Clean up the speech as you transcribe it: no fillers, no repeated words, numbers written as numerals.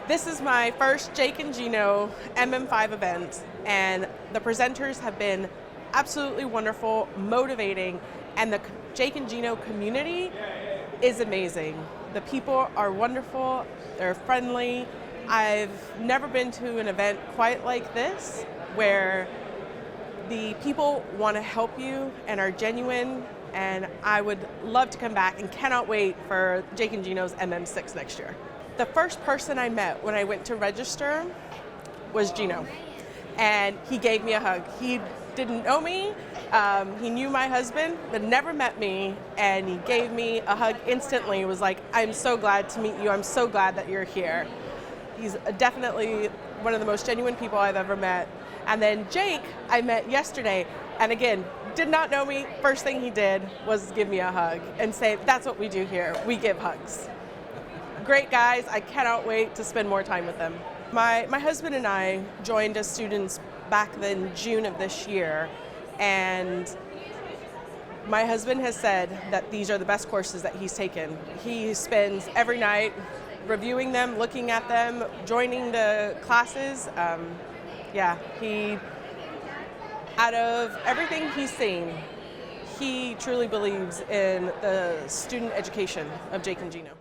This is my first Jake and Gino MM5 event, and the presenters have been absolutely wonderful, motivating, and the Jake and Gino community is amazing. The people are wonderful, they're friendly. I've never been to an event quite like this, where the people want to help you and are genuine, and I would love to come back and cannot wait for Jake and Gino's MM6 next year. The first person I met when I went to register was Gino, and he gave me a hug. He didn't know me, he knew my husband, but never met me, and he gave me a hug instantly. He was like, "I'm so glad to meet you, I'm so glad that you're here." He's definitely one of the most genuine people I've ever met. And then Jake, I met yesterday, and again, did not know me. First thing he did was give me a hug and say, "That's what we do here, we give hugs." Great guys, I cannot wait to spend more time with them. My husband and I joined as students back in June of this year, and my husband has said that these are the best courses that he's taken. He spends every night reviewing them, looking at them, joining the classes. Out of everything he's seen, he truly believes in the student education of Jake and Gino.